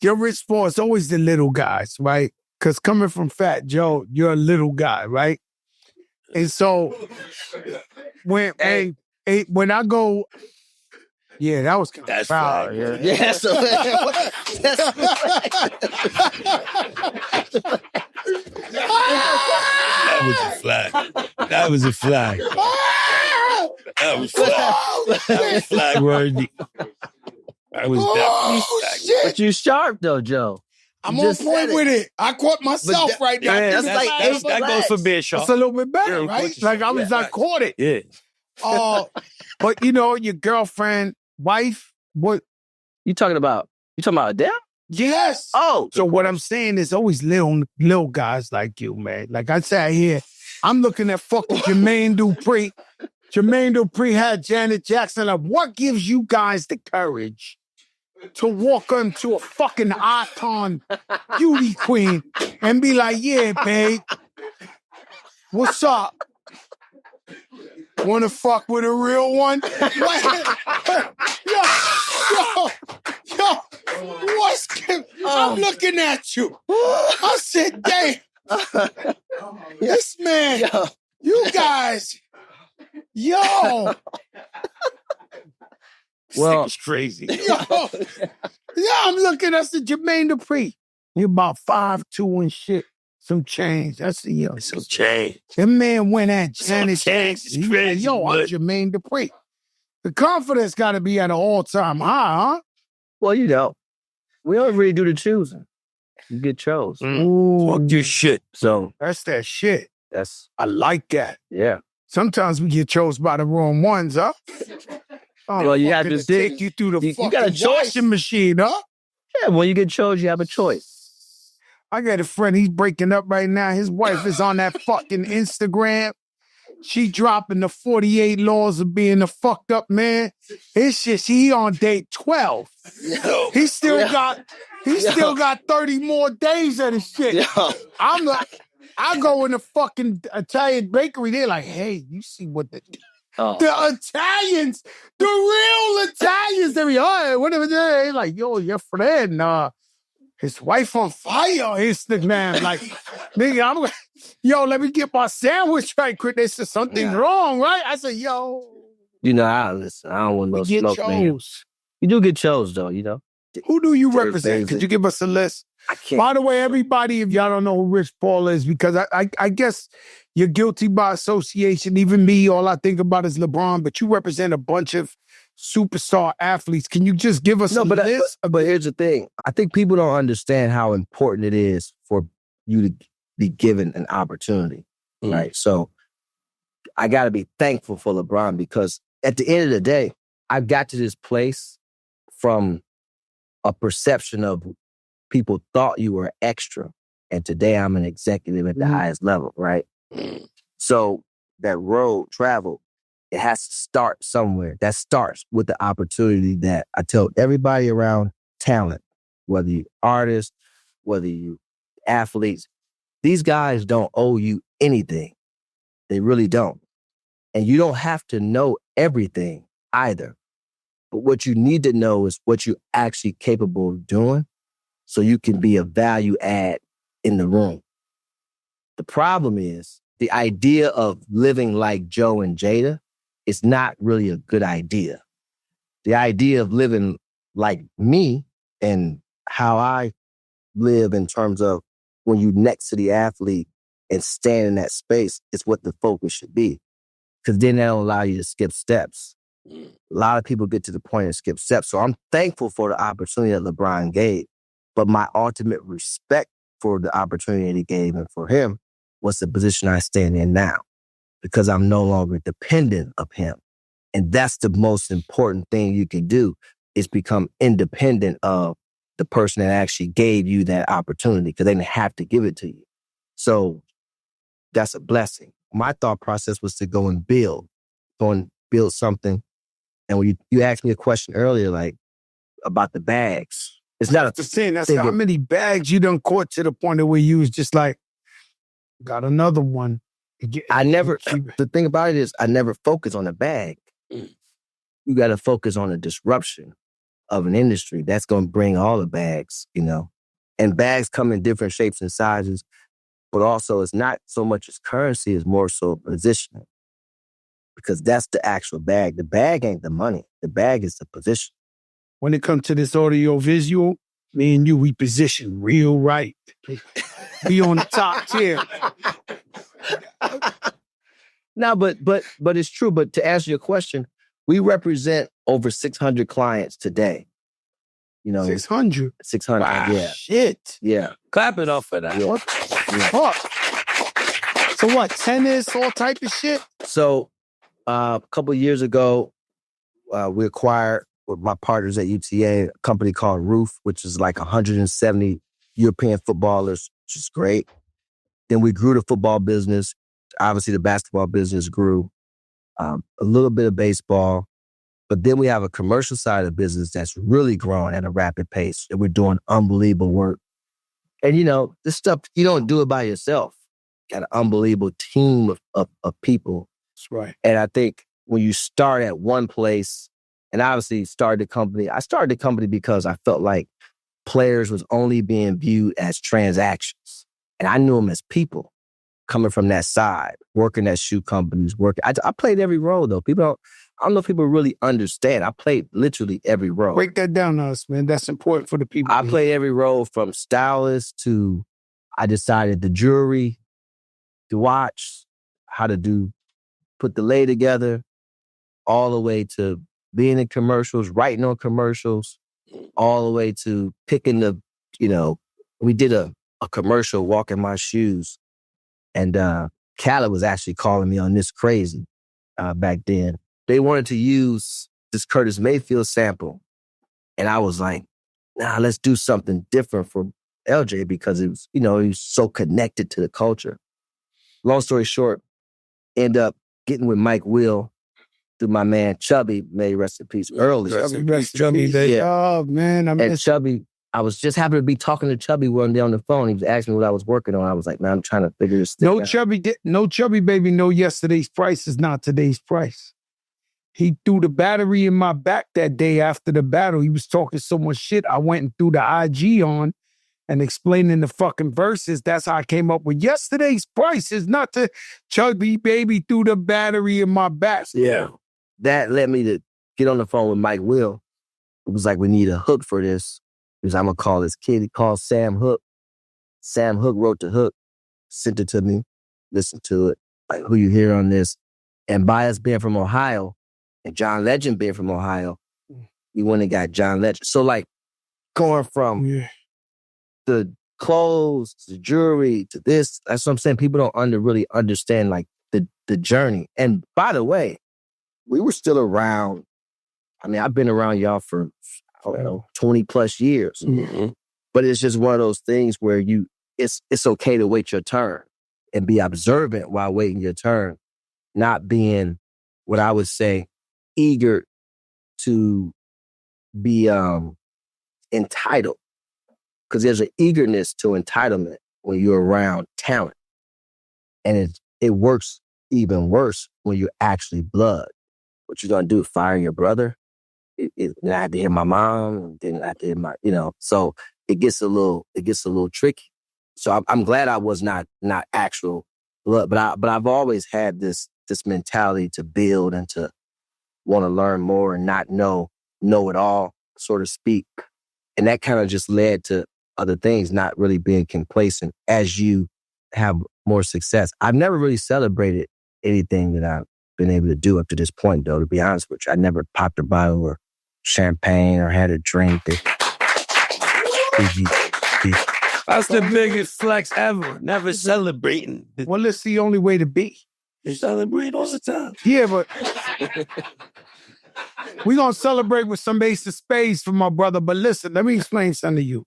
your Rich Paul is always the little guys, right? Because coming from Fat Joe, you're a little guy, right? And so when I go, yeah, that was kind of foul. Yeah, so That was a flag. That was a flag. That was flag. That was flag worthy. That was definitely flag. Shit. But you sharp though, Joe. I'm on point with it. I caught myself right now. Yeah, that goes for being sharp. It's a little bit better, Yeah, right? Like I caught it. Yeah. But you know, your girlfriend, wife, what? You talking about Adele? Yes. Oh. So what I'm saying is always little guys like you, man. Like I sat here, I'm looking at fucking Jermaine Dupri. Jermaine Dupri had Janet Jackson up. What gives you guys the courage to walk into a fucking icon beauty queen and be like, yeah, babe, what's up? Wanna fuck with a real one? Yo, I'm looking at you. I said, damn, this man, you guys, yo. Well, it's crazy. Yo, I'm looking at the Jermaine Dupri. You're about 5'2" and shit. Some change. That's the yo. Some change. That man went at Janet Jackson. Jackson. Like, yo, I'm Jermaine Dupri. The confidence got to be at an all-time high, huh? Well, you know, we don't really do the choosing. You get chose. Fuck your shit. So that's that shit. I like that. Yeah. Sometimes we get chose by the wrong ones, huh? Well, you have to take you through the fucking you got a choice. washing machine, huh? Yeah, when you get chose, you have a choice. I got a friend, he's breaking up right now. His wife is on that fucking Instagram. She dropping the 48 laws of being a fucked up man. It's just he on day 12. He still got 30 more days of this shit. I'm like, I go in the fucking Italian bakery, they're like, hey, you see what the Italians, the real Italians, they be, oh, whatever, they like, yo, your friend, his wife on fire on Instagram. Like, nigga, let me get my sandwich right quick. They said something wrong, right? I said, yo. You know, I don't want no smoke, man. You do get chose, though, you know. Who do you represent? Could you give us a list? I can't. By the way, everybody, if y'all don't know who Rich Paul is, because I guess you're guilty by association. Even me, all I think about is LeBron, but you represent a bunch of superstar athletes. Can you just give us a list? But here's the thing. I think people don't understand how important it is for you to be given an opportunity, right? So I got to be thankful for LeBron because at the end of the day, I got to this place from a perception of people thought you were extra. And today I'm an executive at the highest level, right? So that road travel, it has to start somewhere. That starts with the opportunity that I tell everybody around talent, whether you artists, whether you athletes, these guys don't owe you anything. They really don't. And you don't have to know everything either. But what you need to know is what you're actually capable of doing so you can be a value add in the room. The problem is the idea of living like Joe and Jada is not really a good idea. The idea of living like me and how I live in terms of when you're next to the athlete and stand in that space is what the focus should be. Because then that'll allow you to skip steps. A lot of people get to the point and skip steps. So I'm thankful for the opportunity that LeBron gave. But my ultimate respect for the opportunity that he gave and for him was the position I stand in now. Because I'm no longer dependent of him. And that's the most important thing you can do is become independent of the person that actually gave you that opportunity because they didn't have to give it to you. So that's a blessing. My thought process was to go and build something. And when you asked me a question earlier, like about the bags, it's not a thing. That's how many bags you done caught to the point of where you was just like, got another one. The thing about it is I never focus on the bag. You got to focus on the disruption of an industry. That's going to bring all the bags, you know. And bags come in different shapes and sizes, but also it's not so much as currency, it's more so positioning. Because that's the actual bag. The bag ain't the money. The bag is the position. When it comes to this audio visual, me and you, we position real right. We on the top tier. No, but it's true. But to answer your question, we represent over 600 clients today. You know, 600. 600. Wow. Yeah. Shit. Yeah. Clap it up for that. Yeah. What the fuck? So what? Tennis, all type of shit. So a couple of years ago, we acquired with my partners at UTA a company called Roof, which is like 170 European footballers, which is great. Then we grew the football business. Obviously, the basketball business grew. A little bit of baseball. But then we have a commercial side of the business that's really growing at a rapid pace. And we're doing unbelievable work. And, you know, this stuff, you don't do it by yourself. You got an unbelievable team of people. That's right. And I think when you start at one place, and obviously I started the company because I felt like players was only being viewed as transactions. And I knew them as people coming from that side, working at shoe companies, I played every role though. I don't know if people really understand. I played literally every role. Break that down to us, man. That's important for the people. I played every role from stylist to I decided the jewelry, the watch, how to put the lay together, all the way to being in commercials, writing on commercials, all the way to picking we did a commercial, Walking My Shoes. And Cali was actually calling me on this crazy back then. They wanted to use this Curtis Mayfield sample. And I was like, nah, let's do something different for LJ because it was, he was so connected to the culture. Long story short, end up getting with Mike Will through my man Chubby, may rest in peace, early. Chubby. Yeah. Oh, man. And Chubby, I was just happy to be talking to Chubby one day on the phone. He was asking me what I was working on. I was like, man, I'm trying to figure this thing out. No Chubby baby, no yesterday's price is not today's price. He threw the battery in my back that day after the battle. He was talking so much shit. I went and threw the IG on and explaining the fucking verses. That's how I came up with yesterday's price is not to Chubby baby threw the battery in my back. Yeah. That led me to get on the phone with Mike Will. It was like, we need a hook for this. Because I'm going to call this kid. He called Sam Hook. Sam Hook wrote the hook, sent it to me, listened to it. Like, who you hear on this? And by us being from Ohio, and John Legend being from Ohio, we went and got John Legend. So like going from the clothes to jewelry to this, that's what I'm saying. People don't really understand like the journey. And by the way, we were still around. I mean, I've been around y'all for, 20 plus years. Mm-hmm. But it's just one of those things where it's okay to wait your turn and be observant while waiting your turn, not being what I would say eager to be entitled. Because there's an eagerness to entitlement when you're around talent. And it works even worse when you're actually blood. What you gonna do? Fire your brother? Then I had to hear my mom, then I had to hear my, so it gets a little tricky. So I'm glad I was not actual blood, but I've always had this mentality to build and to want to learn more and not know it all, so to speak. And that kind of just led to other things, not really being complacent as you have more success. I've never really celebrated anything that I've been able to do up to this point, though, to be honest with you. I never popped a bottle or champagne or had a drink. That's the biggest flex ever. Never celebrating. Well, it's the only way to be. They celebrate all the time. Yeah, but we're going to celebrate with some ace of spades for my brother. But listen, let me explain something to you.